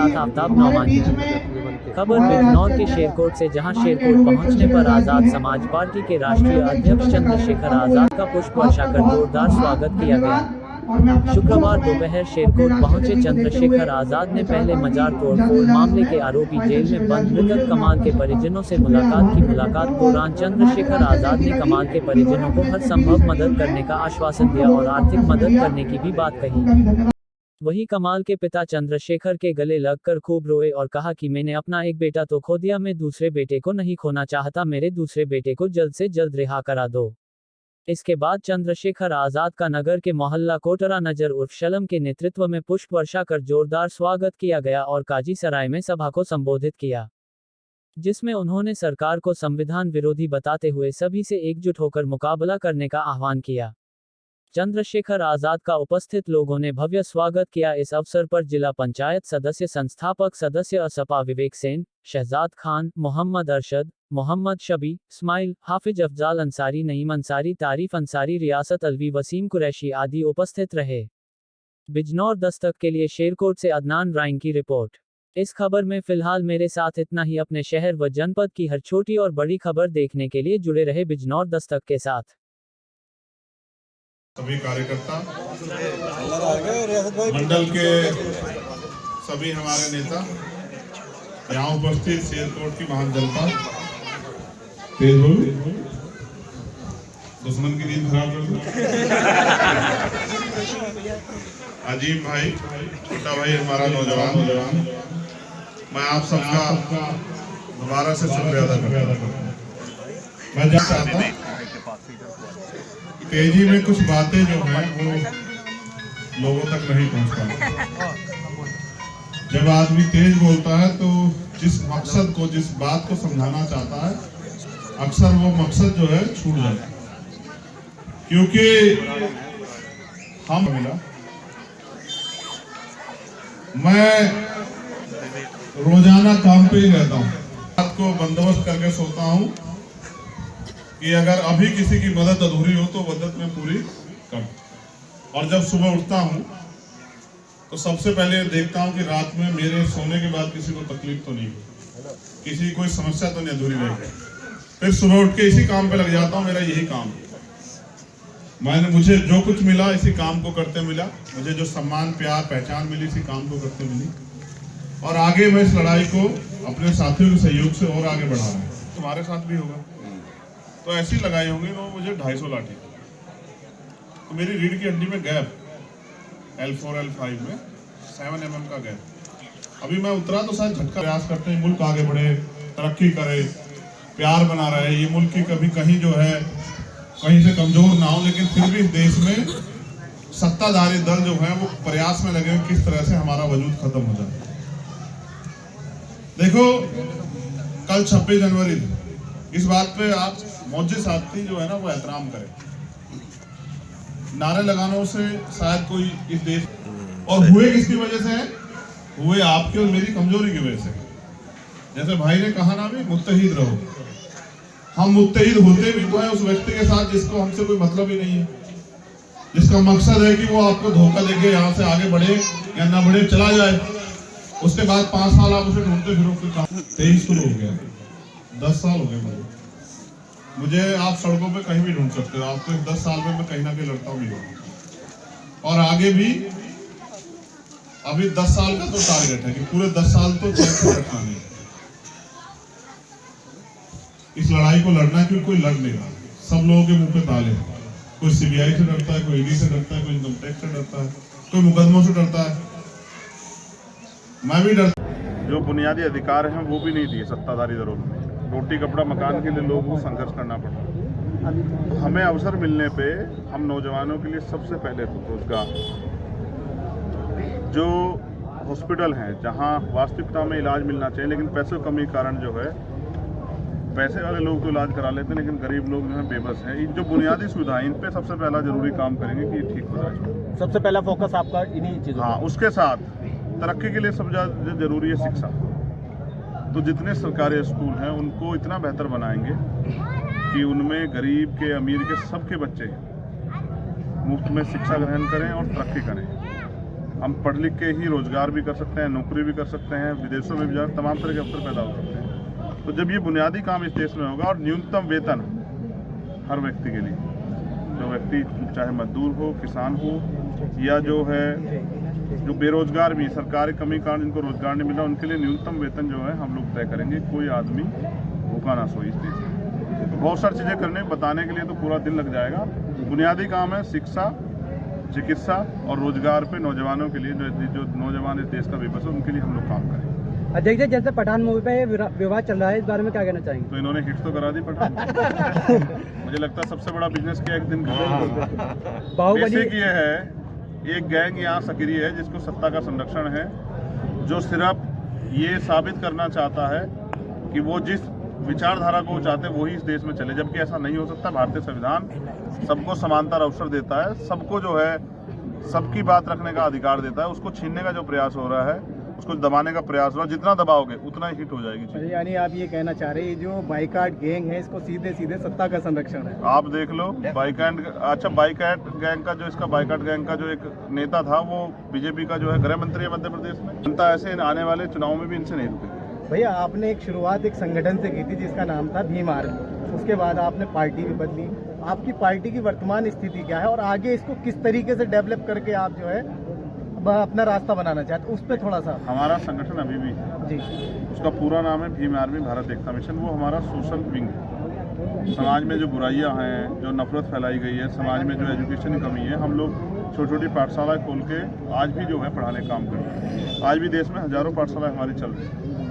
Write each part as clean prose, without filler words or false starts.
साथ आफ्ताब नौमान की खबर बिजनौर के शेरकोट से, जहां शेरकोट पहुंचने पर आजाद समाज पार्टी के राष्ट्रीय अध्यक्ष चंद्रशेखर आजाद का पुष्प वर्षा कर जोरदार स्वागत किया गया। शुक्रवार दोपहर शेरकोट पहुंचे चंद्रशेखर आजाद ने पहले मजार तोड़फोड़ मामले के आरोपी जेल में बंद मृतक कमाल के परिजनों से मुलाकात की। मुलाकात दौरान चंद्रशेखर आजाद ने कमाल के परिजनों को हर संभव मदद करने का आश्वासन दिया और आर्थिक मदद करने की भी बात कही। वहीं कमाल के पिता चंद्रशेखर के गले लगकर खूब रोए और कहा कि मैंने अपना एक बेटा तो खो दिया, मैं दूसरे बेटे को नहीं खोना चाहता, मेरे दूसरे बेटे को जल्द से जल्द रिहा करा दो। इसके बाद चंद्रशेखर आजाद का नगर के मोहल्ला कोटरा नजर उर्फ शलम के नेतृत्व में पुष्प वर्षा कर जोरदार स्वागत किया गया और काजी सराय में सभा को संबोधित किया, जिसमें उन्होंने सरकार को संविधान विरोधी बताते हुए सभी से एकजुट होकर मुकाबला करने का आह्वान किया। चंद्रशेखर आजाद का उपस्थित लोगों ने भव्य स्वागत किया। इस अवसर पर जिला पंचायत सदस्य, संस्थापक सदस्य असपा विवेक सेन, शहजाद खान, मोहम्मद अरशद, मोहम्मद शबी, इस्माइल, हाफिज अफजाल अंसारी, नईम अंसारी, तारीफ अंसारी, रियासत अलवी, वसीम कुरैशी आदि उपस्थित रहे। बिजनौर दस्तक के लिए शेरकोट से अदनान राइन की रिपोर्ट। इस खबर में फिलहाल मेरे साथ इतना ही। अपने शहर व जनपद की हर छोटी और बड़ी खबर देखने के लिए जुड़े रहे बिजनौर दस्तक के साथ। सभी कार्यकर्ता, मंडल के सभी हमारे नेता, यहाँ उपस्थित शेरकोट की महान जनता, दुश्मन की नींद खराब कर दो। अजीम भाई, छोटा भाई, हमारा नौजवान, मैं आप सबका दोबारा से शुक्रिया अदा करता हूँ। मैं चाहता हूँ तेजी में कुछ बातें जो हैं वो लोगों तक नहीं पहुँच पाती। जब आदमी तेज बोलता है तो जिस मकसद को, जिस बात को समझाना चाहता है, अक्सर वो मकसद जो है छूट जाता है। क्योंकि हम मिला, मैं रोजाना काम पे ही रहता हूँ, रात को बंदोबस्त करके सोता हूँ कि अगर अभी किसी की मदद अधूरी हो तो मदद में पूरी कर। और जब सुबह उठता हूँ तो सबसे पहले देखता हूँ कि रात में मेरे सोने के बाद किसी को तकलीफ तो नहीं हुई, किसी कोई समस्या तो नहीं अधूरी रह गई। फिर सुबह उठ के इसी काम पे लग जाता हूँ। मेरा यही काम, मुझे जो कुछ मिला इसी काम को करते मिला, मुझे जो सम्मान, प्यार, पहचान मिली इसी काम को करते मिली। और आगे मैं इस लड़ाई को अपने साथियों के सहयोग से और आगे बढ़ा रहा हूँ। तुम्हारे साथ भी होगा तो ऐसी लगाई होंगी तो मुझे 250 लाठी। तो मेरी रीढ़ की हड्डी में गैप, L4 L5 में 7 mm का गैप। अभी मैं उतरा तो शायद झटका। प्रयास करते हैं मुल्क आगे बढ़े, तरक्की करे, प्यार बना रहे, ये मुल्क की कभी कहीं जो है कहीं से कमजोर ना हो, लेकिन फिर भी देश में सत्ताधारी दल जो है वो प्रयास में लगे किस तरह से हमारा वजूद खत्म हो जाए। देखो, कल 26 जनवरी, इस बात पे आप मौजूद साथी जो है ना वो एहतराम करें। नारे लगानों से शायद कोई इस देश, और हुए किसकी वजह से है? हुए आपकी और मेरी कमजोरी की वजह से। जैसे भाई ने कहा ना, भी मुत्तहिद रहो। हम मुत्तहिद होते भी तो है उस व्यक्ति के साथ जिसको हमसे कोई मतलब ही नहीं है, जिसका मकसद है कि वो आपको धोखा देके यहाँ से आगे बढ़े या ना बढ़े, चला जाए। उसके बाद 5 साल आप उसे ढूंढते फिरो। 23 शुरू हो गया, 10 साल हो गए मुझे। आप सड़कों पे कहीं भी ढूंढ सकते हो। आपको 10 साल में मैं कहीं ना कहीं लड़ता भी हूँ और आगे भी। अभी 10 साल का तो टारगेट है कि पूरे 10 साल तो रखना नहीं। इस लड़ाई को लड़ना है, क्योंकि कोई लड़ नहीं रहा। सब लोगों के मुंह पे ताले हैं। कोई सीबीआई से डरता है, कोई ईडी से डरता है, कोई इनकम टैक्स से डरता है, कोई मुकदमों से डरता है। मैं भी डरता। जो बुनियादी अधिकार हैं वो भी नहीं दिए सत्ताधारी दलों ने। रोटी कपड़ा मकान के लिए लोगों को संघर्ष करना पड़ा। हमें अवसर मिलने पे हम नौजवानों के लिए सबसे पहले रोजगार, जो हॉस्पिटल हैं जहां वास्तविकता में इलाज मिलना चाहिए, लेकिन पैसे कमी के कारण जो है, पैसे वाले लोग तो इलाज करा लेते हैं लेकिन गरीब लोग जो है बेबस हैं। इन जो बुनियादी सुविधाएं, इन पे सबसे पहला जरूरी काम करेंगे कि ठीक हो जाए। सबसे पहला फोकस आपका इन्हीं चीज़ों। हाँ, उसके साथ तरक्की के लिए सबसे ज़्यादा जरूरी है शिक्षा। तो जितने सरकारी स्कूल हैं उनको इतना बेहतर बनाएंगे कि उनमें गरीब के, अमीर के, सबके बच्चे मुफ्त में शिक्षा ग्रहण करें और तरक्की करें। हम पढ़ लिख के ही रोजगार भी कर सकते हैं, नौकरी भी कर सकते हैं, विदेशों में भी जाकर तमाम तरह के अवसर पैदा हो सकते हैं। तो जब ये बुनियादी काम इस देश में होगा और न्यूनतम वेतन हर व्यक्ति के लिए, जो व्यक्ति चाहे मजदूर हो, किसान हो या जो है जो बेरोजगार भी, सरकारी कमी कारण जिनको रोजगार नहीं मिला, उनके लिए न्यूनतम वेतन जो है हम लोग तय करेंगे। कोई आदमी भूखा ना सोए इस देश में। तो बहुत सारी चीज़ें करने बताने के लिए तो पूरा दिन लग जाएगा। बुनियादी काम है शिक्षा, चिकित्सा और रोजगार पे नौजवानों के लिए, जो नौजवान इस देश का बेबस है उनके लिए हम लोग काम करेंगे। अध्यक्ष जी, जैसे पठान मूवी पे विवाद चल रहा है, इस बारे में क्या कहना चाहेंगे? तो इन्होंने हिट तो करा दी पठान। मुझे लगता है सबसे बड़ा बिजनेस किया एक दिन का। बेसिक ये है, एक गैंग यहाँ सक्रिय है जिसको सत्ता का संरक्षण है, जो सिर्फ ये साबित करना चाहता है कि वो जिस विचारधारा को चाहते हैं वही इस देश में चले, जबकि ऐसा नहीं हो सकता। भारतीय संविधान सबको समानता अवसर देता है, सबको जो है सबकी बात रखने का अधिकार देता है। उसको छीनने का जो प्रयास हो रहा है, उसको दबाने का प्रयास हो रहा है, जितना दबाओगे उतना ही हिट हो जाएगी चीज़। यानी आप ये कहना चाह रहे हैं जो बाइकाट गैंग है इसको सीधे सीधे सत्ता का संरक्षण है? आप देख लो बाइकाट गैंग का जो इसका बाइकाट गैंग का जो एक नेता था वो बीजेपी का जो है गृह मंत्री है मध्य प्रदेश में। जनता ऐसे आने वाले चुनाव में भी इनसे नहीं रुकेगी। भैया, आपने एक शुरुआत एक संगठन से की थी जिसका नाम था भीम आर्मी, उसके बाद आपने पार्टी भी बदली। आपकी पार्टी की वर्तमान स्थिति क्या है और आगे इसको किस तरीके से डेवलप करके आप जो है अपना रास्ता बनाना चाहते, उस पर थोड़ा सा। हमारा संगठन अभी भी है जी, उसका पूरा नाम है भीम आर्मी भारत एकता मिशन। वो हमारा सोशल विंग है। समाज में जो बुराइयां हैं, जो नफरत फैलाई गई है, समाज में जो एजुकेशन की कमी है, हम लोग छोटी छोटी पाठशाला खोल के आज भी जो है पढ़ाने का काम करते हैं। आज भी देश में हजारों पाठशाला हमारी चल रही है।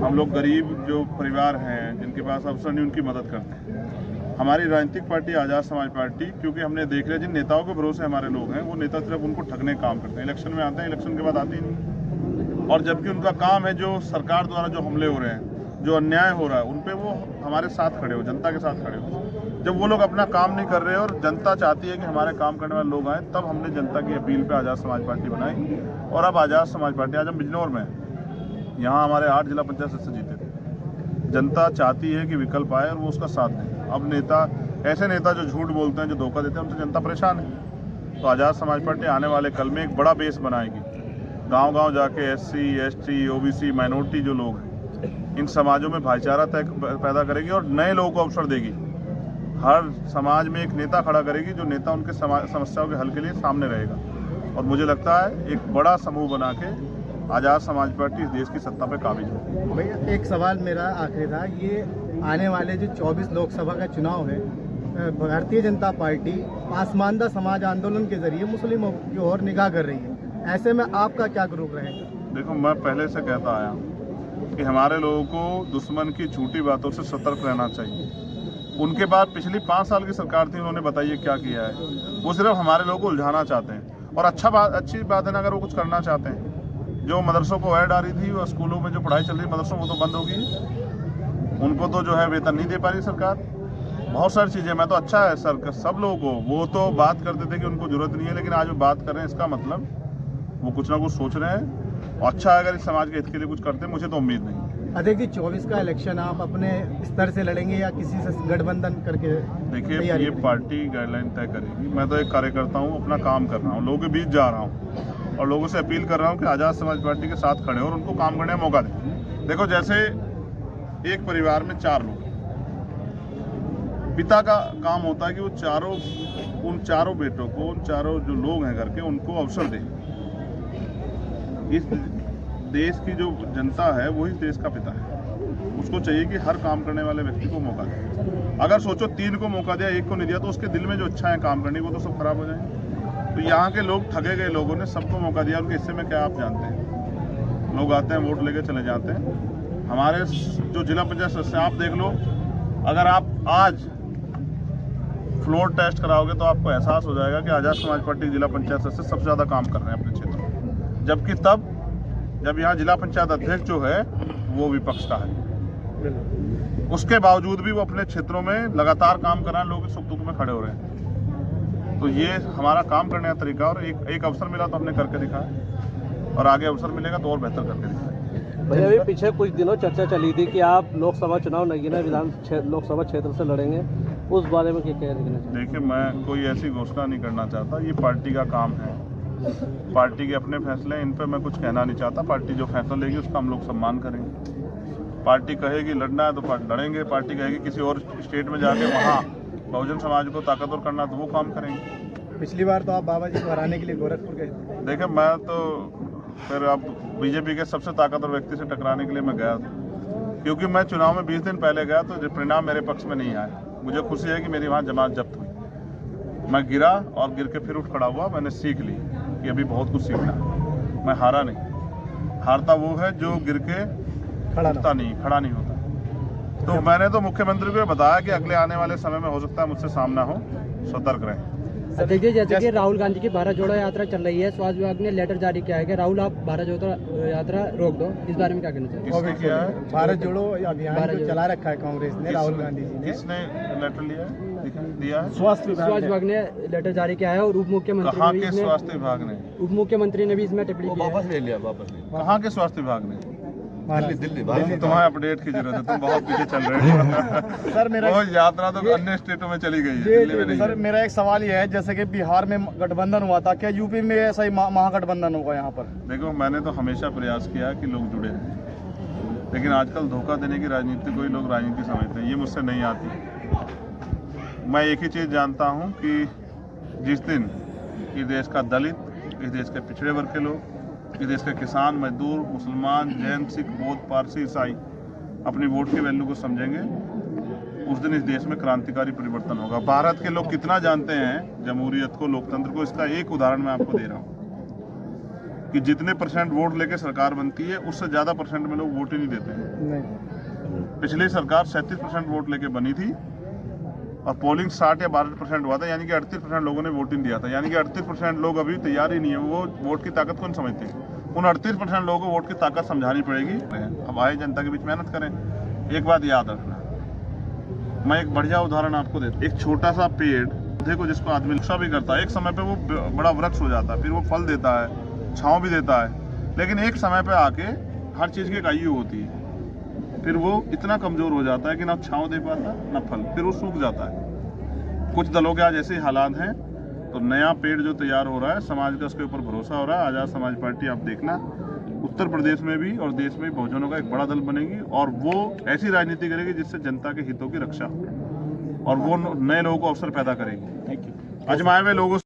हम लोग गरीब जो परिवार हैं जिनके पास अवसर नहीं, उनकी मदद करते हैं। हमारी राजनीतिक पार्टी आज़ाद समाज पार्टी, क्योंकि हमने देख लिया जिन नेताओं के भरोसे हमारे लोग हैं, वो नेता सिर्फ उनको ठगने का काम करते हैं। इलेक्शन में आते हैं, इलेक्शन के बाद आते ही नहीं। और जबकि उनका काम है जो सरकार द्वारा जो हमले हो रहे हैं, जो अन्याय हो रहा है, उन पे वो हमारे साथ खड़े हो, जनता के साथ खड़े हो। जब वो लोग अपना काम नहीं कर रहे और जनता चाहती है कि हमारे काम करने वाले लोग आए, तब हमने जनता की अपील पे आज़ाद समाज पार्टी बनाई। और अब आज़ाद समाज पार्टी आज हम बिजनौर में, यहाँ हमारे 8 जिला पंचायत सदस्य जीते थे। जनता चाहती है कि विकल्प आए और वो उसका साथ दें। अब नेता, ऐसे नेता जो झूठ बोलते हैं, जो धोखा देते हैं, उनसे जनता परेशान है। तो आज़ाद समाज पार्टी आने वाले कल में एक बड़ा बेस बनाएगी। गांव-गांव जाके SC, ST, OBC, माइनॉरिटी जो लोग हैं, इन समाजों में भाईचारा पैदा करेगी और नए लोगों को अवसर देगी। हर समाज में एक नेता खड़ा करेगी, जो नेता उनके समस्याओं के हल के लिए सामने रहेगा। और मुझे लगता है एक बड़ा समूह बना के आज़ाद समाज पार्टी इस देश की सत्ता पे काबिज हो। भैया, एक सवाल मेरा आखिरी था, ये आने वाले जो 24 लोकसभा का चुनाव है, भारतीय जनता पार्टी आसमानदा समाज आंदोलन के जरिए मुस्लिमों की ओर निगाह कर रही है, ऐसे में आपका क्या ग्रुप रहेगा? देखो, मैं पहले से कहता आया कि हमारे लोगों को दुश्मन की झूठी बातों से सतर्क रहना चाहिए। उनके बाद पिछली 5 साल की सरकार थी, उन्होंने बताइए क्या किया है। वो सिर्फ हमारे लोगों को उलझाना चाहते हैं। और अच्छी बात है ना, अगर वो कुछ करना चाहते हैं। जो मदरसों को ऐड आ रही थी और स्कूलों में जो पढ़ाई चल रही मदरसों वो तो बंद हो गई। उनको तो जो है वेतन नहीं दे पा रही सरकार। बहुत सारी चीज़ें, मैं तो अच्छा है सर सब लोगों को, वो तो बात करते थे कि उनको जरूरत नहीं है, लेकिन आज वो बात कर रहे हैं, इसका मतलब वो कुछ ना कुछ सोच रहे हैं। और अच्छा है अगर इस समाज के हित के लिए कुछ करते हैं, मुझे तो उम्मीद नहीं। अध्यक्ष जी, 24 का इलेक्शन आप अपने स्तर से लड़ेंगे या किसी से गठबंधन करके? देखिए, ये पार्टी गाइडलाइन तय करेगी। मैं तो एक कार्यकर्ता हूँ, अपना काम कर रहा हूँ, लोगों के बीच जा रहा हूँ और लोगों से अपील कर रहा हूँ कि आज़ाद समाज पार्टी के साथ खड़े और उनको काम करने का मौका दें। देखो, जैसे एक परिवार में 4 लोग, पिता का काम होता है कि वो उन चारों बेटों को, उन चारों जो लोग हैं घर के, उनको अवसर दें। इस देश की जो जनता है वो इस देश का पिता है। उसको चाहिए कि हर काम करने वाले व्यक्ति को मौका दे। अगर सोचो 3 को मौका दिया, 1 को नहीं दिया, तो उसके दिल में जो अच्छा है काम करने को, तो सब खराब हो जाएंगे। तो यहाँ के लोग ठगे गए, लोगों ने सबको मौका दिया। उनके हिस्से में क्या आप जानते हैं? लोग आते हैं, वोट लेके चले जाते हैं। हमारे जो जिला पंचायत सदस्य, आप देख लो, अगर आप आज फ्लोर टेस्ट कराओगे तो आपको एहसास हो जाएगा कि आज़ाद समाज पार्टी जिला पंचायत सदस्य सबसे ज़्यादा काम कर रहे हैं अपने क्षेत्र में। जबकि तब जब यहाँ जिला पंचायत अध्यक्ष जो है वो विपक्ष का है, उसके बावजूद भी वो अपने क्षेत्रों में लगातार काम कर रहे हैं, लोग सुख दुख में खड़े हो रहे हैं। तो ये हमारा काम करने का तरीका, और एक अवसर मिला तो हमने करके दिखाया, और आगे अवसर मिलेगा तो और बेहतर करके दिखाएंगे। भैया, अभी पीछे कुछ दिनों चर्चा चली थी कि आप लोकसभा चुनाव नगीना लोकसभा क्षेत्र से लड़ेंगे, उस बारे में क्या कहना चाहिए? देखिए, मैं कोई ऐसी घोषणा नहीं करना चाहता। ये पार्टी का काम है, पार्टी के अपने फैसले हैं, इन पर मैं कुछ कहना नहीं चाहता। पार्टी जो फैसला लेगी उसका हम लोग सम्मान करेंगे। पार्टी कहेगी लड़ना है तो पार्टी लड़ेंगे, पार्टी कहेगी किसी और स्टेट में जाके वहाँ बहुजन समाज को ताकतवर करना तो वो काम करेंगे। पिछली बार तो आप बाबा जी को हराने के लिए गोरखपुर गए थे। देखिए मैं तो फिर अब बीजेपी के सबसे ताकतवर व्यक्ति से टकराने के लिए मैं गया था, क्योंकि मैं चुनाव में 20 दिन पहले गया तो परिणाम मेरे पक्ष में नहीं आया। मुझे खुशी है कि मेरी वहाँ जमात जब्त हुई। मैं गिरा और गिर के फिर उठ खड़ा हुआ। मैंने सीख ली कि अभी बहुत कुछ सीखना है। मैं हारा नहीं। हारता वो है जो गिर के खड़ा नहीं होता। तो मैंने तो मुख्यमंत्री को बताया कि अगले आने वाले समय में हो सकता है मुझसे सामना हो, सतर्क रहें। देखिए जैसे कि राहुल गांधी की भारत जोड़ो यात्रा चल रही है, स्वास्थ्य विभाग ने लेटर जारी किया है कि राहुल आप भारत जोड़ो यात्रा रोक दो। इस बारे में क्या कहना चाहिए? किसने किया है? भारत जोड़ो अभियान जो चला रखा है कांग्रेस ने, राहुल गांधी जी ने। किसने लेटर लिया है, दिया है? स्वास्थ्य विभाग ने लेटर जारी किया है और उप मुख्यमंत्री कहाँ के स्वास्थ्य विभाग ने? उप मुख्यमंत्री ने भी इसमें टिप्पणी की है। वापस ले लिया। कहाँ के स्वास्थ्य विभाग ने? दिल्ली तुम्हें अपडेट की जरूरत है, तुम बहुत पीछे चल रहे हो। सर मेरा वो यात्रा तो अन्य स्टेटों में चली गई है, दिल्ली में नहीं। सर मेरा एक सवाल ये है, जैसे कि बिहार में गठबंधन हुआ था, क्या यूपी में ऐसा ही महागठबंधन होगा यहाँ पर? देखो मैंने तो हमेशा प्रयास किया कि लोग जुड़े रहें, लेकिन आजकल धोखा देने की राजनीति को ही लोग राजनीति समझते हैं। ये मुझसे नहीं आती। मैं एक ही चीज़ जानता हूँ कि जिस दिन इस देश का दलित, इस देश के पिछड़े वर्ग के लोग, इस देश के किसान, मजदूर, मुसलमान, जैन, सिख, बौद्ध, पारसी, ईसाई अपनी वोट के वैल्यू को समझेंगे, उस दिन इस देश में क्रांतिकारी परिवर्तन होगा। भारत के लोग कितना जानते हैं जमहूरियत को, लोकतंत्र को, इसका एक उदाहरण मैं आपको दे रहा हूँ कि जितने % वोट लेके सरकार बनती है उससे ज़्यादा % में लोग वोट ही नहीं देते हैं। पिछली सरकार 37% वोट लेके बनी थी और पोलिंग 60 या 62% हुआ था, यानी कि 38% लोगों ने वोट नहीं दिया था। यानी कि 38% लोग अभी तैयार ही नहीं है। वो वोट की ताकत कौन समझते हैं? उन 38% लोगों को वोट की ताकत समझानी पड़ेगी। अब आए जनता के बीच मेहनत करें। एक बात याद रखना, मैं एक बढ़िया उदाहरण आपको देता। एक छोटा सा पेड़ देखो जिसको आदमी रक्षा भी करता है, एक समय पे वो बड़ा वृक्ष हो जाता है, फिर वो फल देता है, छाँव भी देता है, लेकिन एक समय पे आके हर चीज़ की एक आयु होती है। फिर वो इतना कमज़ोर हो जाता है कि ना छाँव दे पाता ना फल, फिर वो सूख जाता है। कुछ दलों के आज ऐसे हालात हैं। तो नया पेड़ जो तैयार हो रहा है, समाज का उसके ऊपर भरोसा हो रहा है। आज़ाद समाज पार्टी आप देखना, उत्तर प्रदेश में भी और देश में भी बहुजनों का एक बड़ा दल बनेगी और वो ऐसी राजनीति करेगी जिससे जनता के हितों की रक्षा हो और वो नए लोगों को अवसर पैदा करेगी। आजमाए हुए लोगों